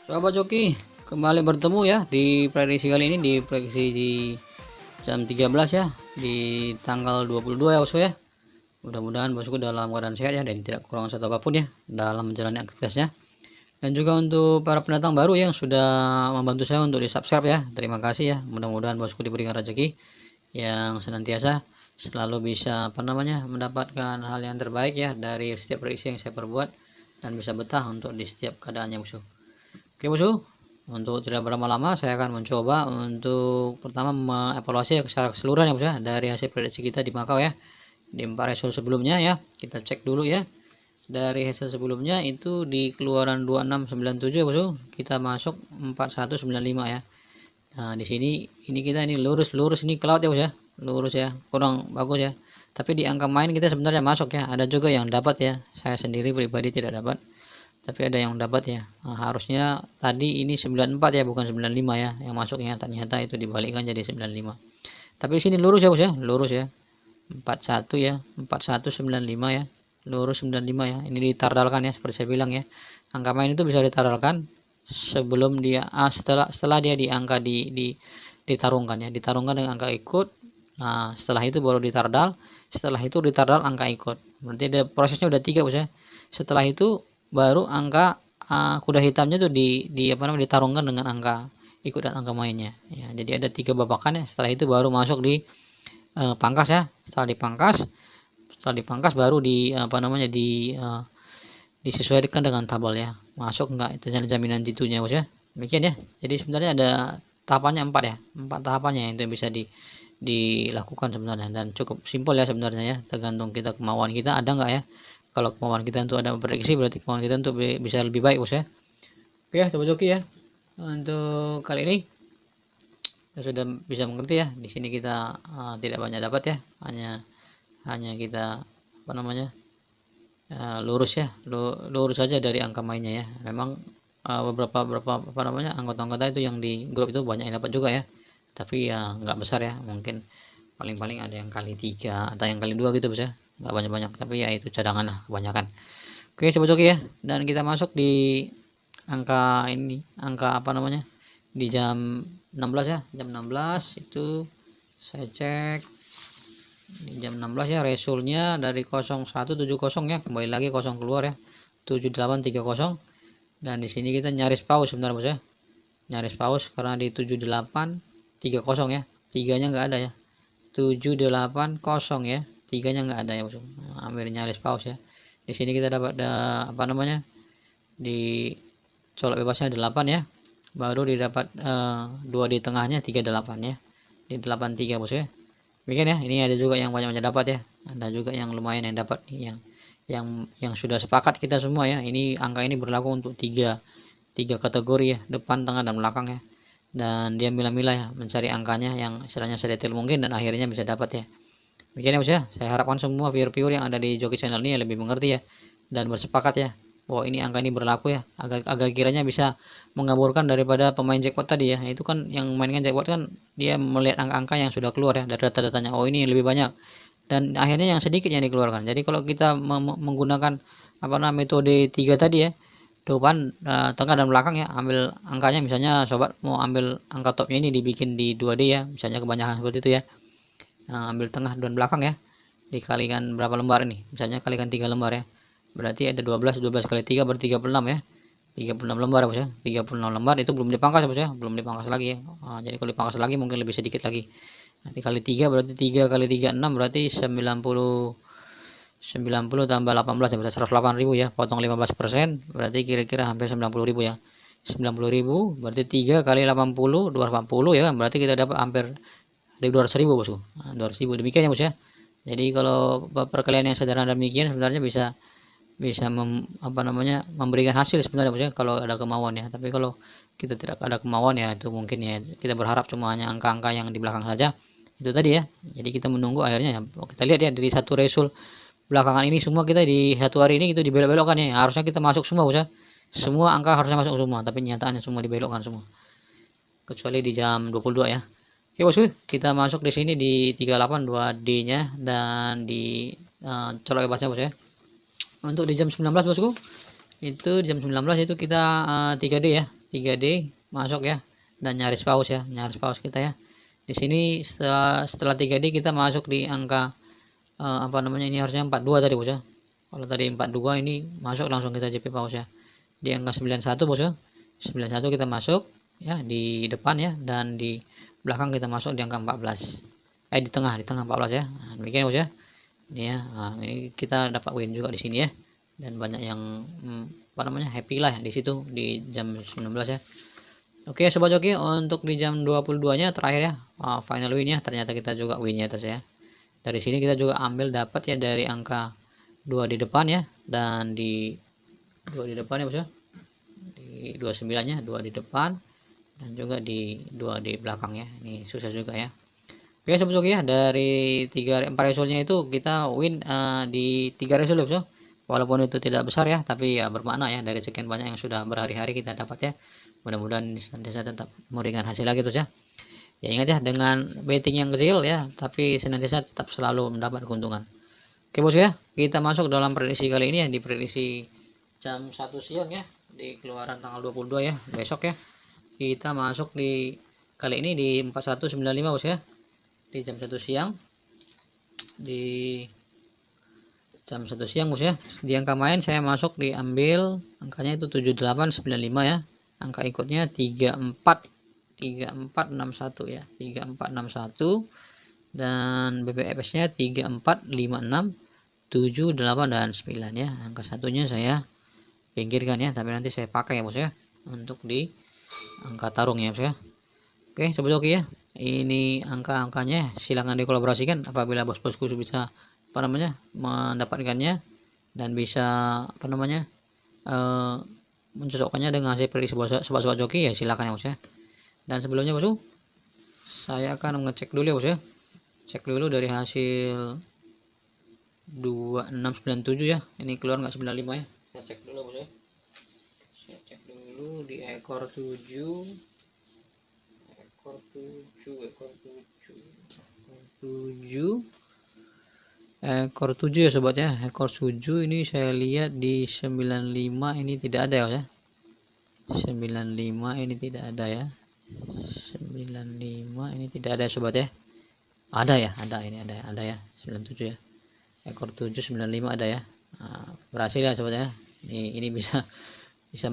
Coba Joki kembali bertemu ya di prediksi kali ini, di prediksi di jam 13 ya, di tanggal 22 ya bosku ya. Mudah-mudahan bosku dalam keadaan sehat ya dan tidak kurang satu apapun ya dalam menjalani aktivitasnya. Dan juga untuk para pendatang baru yang sudah membantu saya untuk di subscribe ya, terima kasih ya. Mudah-mudahan bosku diberikan rezeki yang senantiasa selalu bisa mendapatkan hal yang terbaik ya dari setiap prediksi yang saya perbuat, dan bisa betah untuk di setiap keadaannya bosku. Oke bosku, untuk tidak berlama-lama saya akan mencoba untuk pertama mengevaluasi secara keseluruhan ya bos ya dari hasil prediksi kita di Macau ya, di 4 hasil sebelumnya ya. Kita cek dulu ya, dari hasil sebelumnya itu di keluaran 2697 ya bosku, kita masuk 4195 ya. Nah di sini ini kita ini lurus ini ke laut ya bos ya, lurus ya, kurang bagus ya. Tapi di angka main kita sebenarnya masuk ya, ada juga yang dapat ya, saya sendiri pribadi tidak dapat, tapi ada yang dapat ya. Nah, harusnya tadi ini 94 ya, bukan 95 ya yang masuknya, ternyata itu dibalikkan jadi 95. Tapi sini lurus ya bos ya, lurus ya, 41 ya, 4195 ya, lurus 95 ya. Ini ditardalkan ya, seperti saya bilang ya, angka main itu bisa ditardalkan sebelum dia setelah dia di angka ditarungkan ya, ditarungkan dengan angka ikut. Nah setelah itu baru ditardal, setelah itu ditardal angka ikut, berarti ada prosesnya udah 3 bos ya. Setelah itu baru angka kuda hitamnya tuh ditarungkan dengan angka ikut dan angka mainnya ya. Jadi ada 3 babakan ya. Setelah itu baru masuk di pangkas ya. Setelah dipangkas baru disesuaikan dengan tabel ya, masuk enggak itu jaminan jitunya bos ya. Demikian ya. Jadi sebenarnya ada tahapannya 4 ya, 4 tahapannya itu yang bisa dilakukan sebenarnya, dan cukup simpel ya sebenarnya ya, tergantung kita, kemauan kita ada enggak ya. Kalau kemauan kita untuk ada prediksi, berarti kemauan kita untuk bisa lebih baik bos ya. Oke ya, coba joki ya. Untuk kali ini kita sudah bisa mengerti ya. Di sini kita tidak banyak dapat ya, hanya kita lurus ya, lurus saja dari angka mainnya ya. Memang beberapa anggota-anggota itu yang di grup itu banyak yang dapat juga ya, tapi ya nggak besar ya, mungkin paling-paling ada yang kali 3 atau yang kali 2 gitu bos ya, nggak banyak-banyak, tapi ya itu cadangan lah kebanyakan. Oke sobat joki ya, dan kita masuk di angka ini, di jam 16 ya, jam 16 itu saya cek di jam 16 ya, resulnya dari 0170 ya, kembali lagi kosong keluar ya, 7830. Dan di sini kita nyaris pause sebentar bos ya, nyaris pause karena di 7830 ya, tiganya nggak ada ya, 780 ya, tiganya nggak ada ya bos. Hampir nyaris pause ya. Di sini kita dapat di colok bebasnya 8 ya, baru didapat 2 di tengahnya 38 ya, di 83 bos ya. Demikian ya. Ini ada juga yang banyak dapat ya, ada juga yang lumayan yang dapat, yang sudah sepakat kita semua ya. Ini angka ini berlaku untuk tiga kategori ya, depan, tengah, dan belakang ya. Dan dia milah-milah ya, mencari angkanya yang istilahnya sedetail mungkin, dan akhirnya bisa dapat ya. Demikian ya bos ya. Saya harapkan semua viewer yang ada di Joki Channel ini lebih mengerti ya, dan bersepakat ya bahwa ini angka ini berlaku ya, agar kiranya bisa mengaburkan daripada pemain jackpot tadi ya. Itu kan yang mainkan jackpot kan dia melihat angka-angka yang sudah keluar ya dari data-datanya, oh ini lebih banyak, dan akhirnya yang sedikit yang dikeluarkan. Jadi kalau kita menggunakan metode 3 tadi ya, depan, tengah, dan belakang ya, ambil angkanya, misalnya sobat mau ambil angka topnya ini dibikin di 2D ya, misalnya kebanyakan seperti itu ya. Ambil tengah dan belakang ya, dikalikan berapa lembar ini, misalnya kalikan 3 lembar ya, berarti ada 12 kali 3 berarti 36 ya, 36 lembar bos ya. 36 lembar itu belum dipangkas bos ya, belum dipangkas lagi ya. Jadi kalau dipangkas lagi mungkin lebih sedikit lagi. Nanti kali 3 berarti 3 kali 3 6, berarti 90 tambah 18 ya, berarti 108.000 ya, potong 15%, berarti kira-kira hampir 90.000 ya. 90.000 berarti 3 kali 80 280 ya kan, berarti kita dapat hampir 200.000 bosku. 200.000, demikian ya bos ya. Jadi kalau perkalian yang sederhana demikian sebenarnya bisa memberikan hasil sebenarnya bos ya, kalau ada kemauan ya. Tapi kalau kita tidak ada kemauan ya, itu mungkin ya kita berharap cuma hanya angka-angka yang di belakang saja, itu tadi ya. Jadi kita menunggu akhirnya ya, kita lihat ya dari satu resul belakangan ini semua kita di satu hari ini itu dibelok-belokkan ya. Harusnya kita masuk semua bos ya, semua angka harusnya masuk semua, tapi nyataannya semua dibelokkan semua, kecuali di jam 22 ya. Oke bosku, kita masuk di sini di 38 2D nya, dan di colok bebasnya bos ya. Untuk di jam 19 bosku, itu jam 19 itu kita 3D ya, 3D masuk ya, dan nyaris paus ya, nyaris paus kita ya. Di sini setelah 3D kita masuk di angka apa namanya, ini harusnya 42 tadi bos ya. Kalau tadi 42 ini masuk langsung kita JP paus ya. Di angka 91 bos ya. 91 kita masuk ya di depan ya, dan di belakang kita masuk di angka 14. Di tengah 14 ya. Nah, demikian bos ya. Ini ya. Nah, ini kita dapat win juga di sini ya. Dan banyak yang apa namanya, happy lah di situ di jam 19 ya. Oke sobat joki, untuk di jam 22-nya terakhir ya, final win ya. Ternyata kita juga win ya terus ya. Dari sini kita juga ambil dapat ya dari angka 2 di depan ya, dan di 2 di depan ya bos ya. Di 29-nya 2 di depan, dan juga di 2 di belakang ya. Ini susah juga ya. Oke sobat joki ya, dari 4 resultnya itu kita win di 3 result bos ya. Walaupun itu tidak besar ya, tapi ya bermakna ya, dari sekian banyak yang sudah berhari-hari kita dapat ya. Mudah-mudahan senantiasa tetap memberikan hasil lagi terus ya. Ya ingat ya, dengan betting yang kecil ya, tapi senantiasa tetap selalu mendapat keuntungan. Oke bos ya, kita masuk dalam prediksi kali ini ya, di prediksi jam 1 siang ya, di keluaran tanggal 22 ya, besok ya. Kita masuk di kali ini di 4195 bos ya, di jam 1 siang, di jam 1 siang bos ya. Di angka main saya masuk diambil angkanya itu 7895 ya. Angka ikutnya 3461 ya, 3461, dan BPFS nya 345678 dan 9 ya. Angka satunya saya pinggirkan ya, tapi nanti saya pakai ya bos ya untuk di angka tarung ya bos ya. Oke sobat joki ya, ini angka-angkanya silahkan dikolaborasikan apabila bos-bosku bisa apa namanya mendapatkannya, dan bisa apa namanya mencocokkannya dengan hasil prediksi sobat-sobat joki ya, silakan ya bos ya. Dan sebelumnya bosku, saya akan mengecek dulu ya bos ya, cek dulu dari hasil 2697 ya, ini keluar nggak 95 ya, saya cek dulu bos ya. Saya cek dulu di ekor 7 ekor 7 ya sobat ya. Ekor 7 ini saya lihat di 95 ini tidak ada ya. 95 ini tidak ada ya. 95 ini tidak ada sobat ya. Ada ya, ini ada ya 97 ya. Ekor 7 95 ada ya. Nah, berhasil ya sobat ya. Ini bisa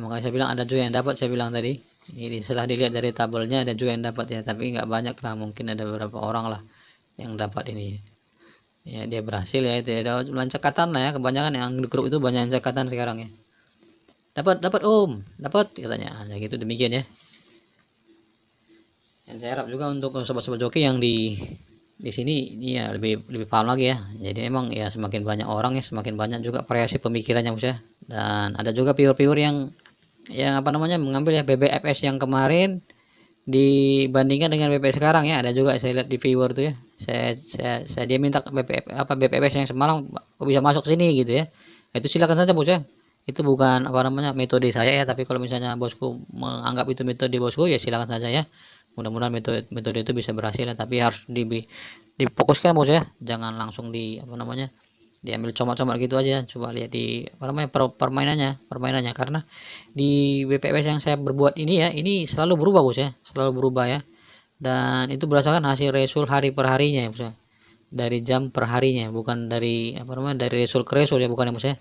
makanya saya bilang ada juga yang dapat, saya bilang tadi. Ini setelah dilihat dari tabelnya ada juga yang dapat ya, tapi nggak banyak lah, mungkin ada beberapa orang lah yang dapat ini. Ya dia berhasil ya, itu ya, bulan cekatan lah ya, kebanyakan yang di grup itu banyak yang cekatan sekarang ya. Dapat dapat katanya, nah, gitu demikian ya. Dan saya harap juga untuk sobat-sobat joki yang di sini ini ya lebih paham lagi ya. Jadi emang ya semakin banyak orang ya, semakin banyak juga variasi pemikirannya bos ya. Dan ada juga viewer-viewer yang apa namanya mengambil ya BBFS yang kemarin dibandingkan dengan BPS sekarang ya. Ada juga saya lihat di viewer tuh ya, saya dia minta BPS yang semalam kok bisa masuk sini gitu ya. Itu silakan saja bos ya, itu bukan apa namanya metode saya ya, tapi kalau misalnya bosku menganggap itu metode bosku ya silakan saja ya. Mudah-mudahan metode itu bisa berhasil ya, tapi harus difokuskan bos ya, jangan langsung apa namanya diambil comot-comot gitu aja. Coba lihat di apa namanya permainannya, karena di BPS yang saya berbuat ini ya, ini selalu berubah bos ya, selalu berubah ya, dan itu berdasarkan hasil result hari per harinya ya bos ya, dari jam per harinya, bukan dari apa namanya dari result ke result ya, bukan ya bos ya,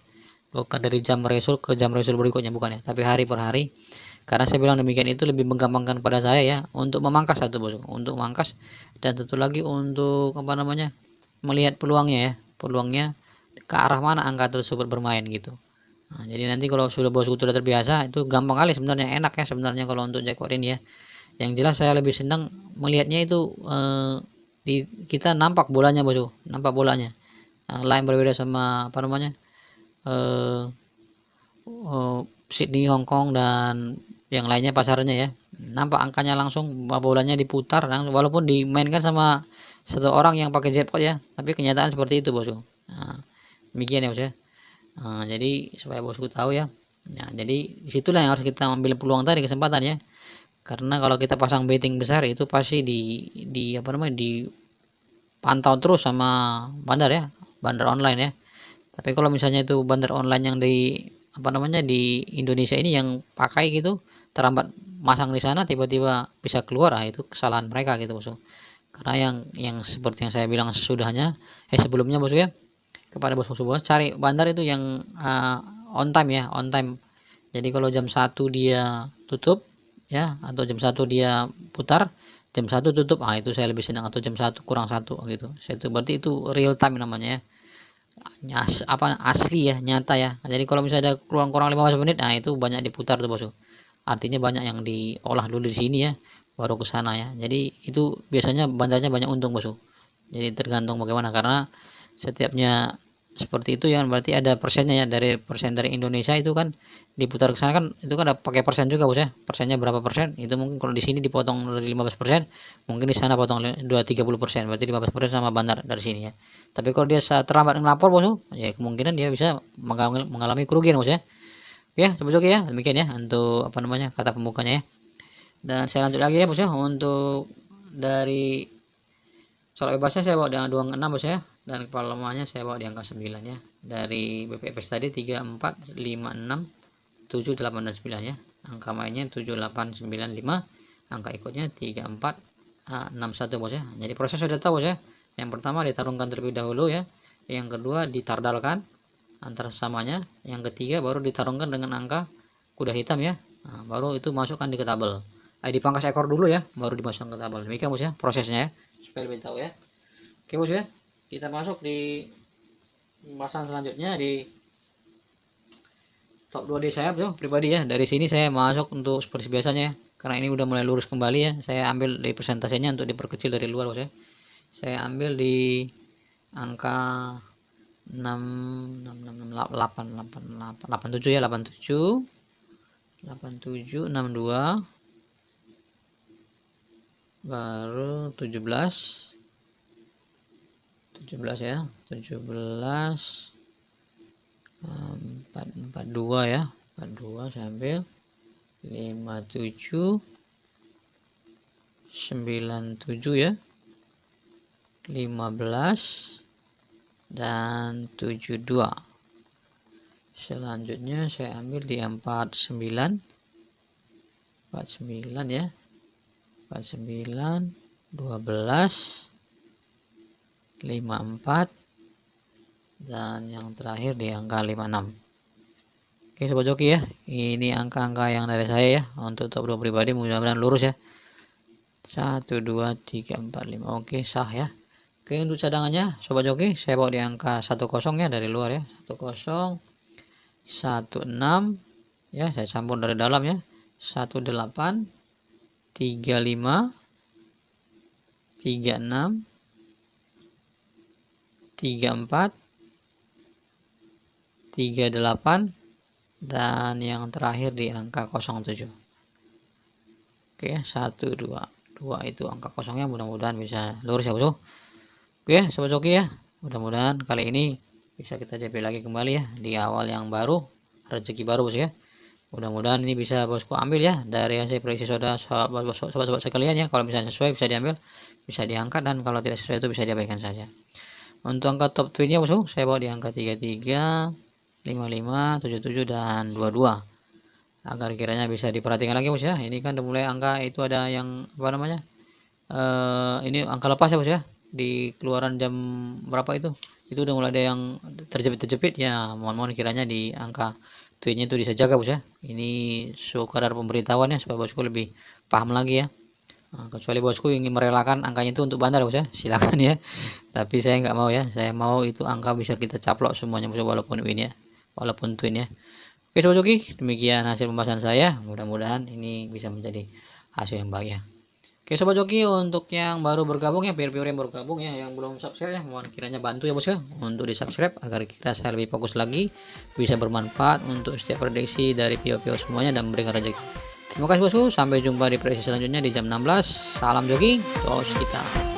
bukan dari jam result ke jam result berikutnya, bukan ya, tapi hari per hari. Karena saya bilang demikian itu lebih menggampangkan pada saya ya, untuk memangkas satu bos, untuk memangkas, dan tentu lagi untuk apa namanya melihat peluangnya ke arah mana angka tersebut bermain gitu. Nah, jadi nanti kalau sudah bosku sudah terbiasa, itu gampang kali sebenarnya, enak ya sebenarnya kalau untuk jackpot ini ya. Yang jelas saya lebih senang melihatnya itu kita nampak bolanya bosku, nampak bolanya. Lain berbeda sama apa namanya Sydney, Hong Kong dan yang lainnya pasarnya ya. Nampak angkanya langsung, bolanya diputar walaupun dimainkan sama satu orang yang pakai jackpot ya, tapi kenyataan seperti itu bosku. Nah, demikian ya bos ya. Nah, jadi supaya bosku tahu ya. Nah, jadi disitulah yang harus kita ambil peluang tadi, kesempatan ya. Karena kalau kita pasang betting besar itu pasti di apa namanya dipantau terus sama bandar ya, bandar online ya. Tapi kalau misalnya itu bandar online yang apa namanya di Indonesia ini yang pakai gitu terlambat masang di sana tiba-tiba bisa keluar, itu kesalahan mereka gitu bosku. Karena yang seperti yang saya bilang sebelumnya bosku ya, kepada bosku semua cari bandar itu yang on time ya, on time. Jadi kalau jam 1 dia tutup ya, atau jam 1 dia putar, jam 1 tutup, itu saya lebih senang, atau jam 1 kurang 1 gitu. Itu berarti itu real time namanya ya. Asli ya, nyata ya. Jadi kalau misalnya ada kurang 15 menit, itu banyak diputar tuh bosku. Artinya banyak yang diolah dulu di sini ya, baru ke sana ya. Jadi itu biasanya bandarnya banyak untung bosku. Jadi tergantung bagaimana, karena setiapnya seperti itu ya, berarti ada persennya ya, dari persen dari Indonesia itu kan diputar ke sana kan, itu kan ada pakai persen juga bos ya. Persennya berapa persen itu, mungkin kalau di sini dipotong dari 15%, mungkin di sana potong 30%, berarti 15% sama bandar dari sini ya. Tapi kalau dia terlambat ngelapor bos ya, kemungkinan dia bisa mengalami kerugian bos ya. Ya sobat joki ya, demikian ya untuk apa namanya kata pembukanya ya. Dan saya lanjut lagi ya bos ya, untuk dari colok bebasnya saya bawa dengan 26 bos ya, dan kepala lemahnya saya bawa di angka 9 ya. Dari BPFS tadi 3, 4, 5, 6, 7, 8, dan 9 ya. Angka mainnya 7, 8, 9, 5. Angka ikutnya 3, 4, 6, 1 bos ya. Jadi proses sudah tahu bos ya. Yang pertama ditarungkan terlebih dahulu ya. Yang kedua ditardalkan antara sesamanya. Yang ketiga baru ditarungkan dengan angka kuda hitam ya. Baru itu masukkan di tabel. Dipangkas ekor dulu ya, baru dimasukkan ke tabel. Demikian bos ya prosesnya ya, supaya lebih tahu ya. Oke bos ya, kita masuk di pembahasan selanjutnya di top 2D saya bos pribadi ya. Dari sini saya masuk untuk seperti biasanya ya, karena ini udah mulai lurus kembali ya. Saya ambil dari persentasenya untuk diperkecil dari luar bos ya. Saya ambil di angka 6, 6, 6, 8, 8, 8, 87 ya, 87, 87, 62, baru 17 ya, 17, 42 ya, 42 saya ambil, 57, 97 ya, 15, dan 72. Selanjutnya saya ambil di 49 ya, 49, 12, 54, dan yang terakhir di angka 56. Oke sobat joki ya, ini angka-angka yang dari saya ya untuk top 2 pribadi, mudah-mudahan lurus ya. 1, 2, 3, 4, 5. Oke, sah ya. Oke, untuk cadangannya sobat joki saya bawa di angka 10 ya dari luar ya. 10, 16 ya, saya campur dari dalam ya. 18, 35, 36, 34, 38, dan yang terakhir di angka 07. Oke ya, 1, 2 itu angka kosongnya, mudah-mudahan bisa lurus ya bosku. Oke ya sobat joki ya, mudah-mudahan kali ini bisa kita JP lagi kembali ya di awal yang baru, rezeki baru bos ya. Mudah-mudahan ini bisa bosku ambil ya dari hasil prediksi sobat-sobat sekalian ya. Kalau misalnya sesuai bisa diambil, bisa diangkat, dan kalau tidak sesuai itu bisa diabaikan saja. Untuk angka top twinnya bosku saya bawa di angka 33, 55, 77, dan 22. Agar kiranya bisa diperhatikan lagi bos ya. Ini kan udah mulai angka itu ada yang apa namanya, ini angka lepas ya bos ya, di keluaran jam berapa itu udah mulai ada yang terjepit ya. Mohon kiranya di angka twinnya itu bisa jaga bos ya. Ini sekadar pemberitahuan ya, supaya bosku lebih paham lagi ya. Kecuali bosku ingin merelakan angkanya itu untuk bandar bos ya, silakan ya. Tapi saya nggak mau ya, saya mau itu angka bisa kita caplok semuanya bos, walaupun win ya, walaupun twin ya. Oke sobat joki, demikian hasil pembahasan saya. Mudah-mudahan ini bisa menjadi hasil yang baik ya. Oke sobat joki, untuk yang baru bergabung ya, viewer yang baru bergabung ya, yang belum subscribe ya, mohon kiranya bantu ya bos ya untuk di subscribe, agar kita saya lebih fokus lagi, bisa bermanfaat untuk setiap prediksi dari viewer semuanya dan memberikan rezeki. Terima kasih bosku, sampai jumpa di prediksi selanjutnya di jam 16. Salam joki, tos kita.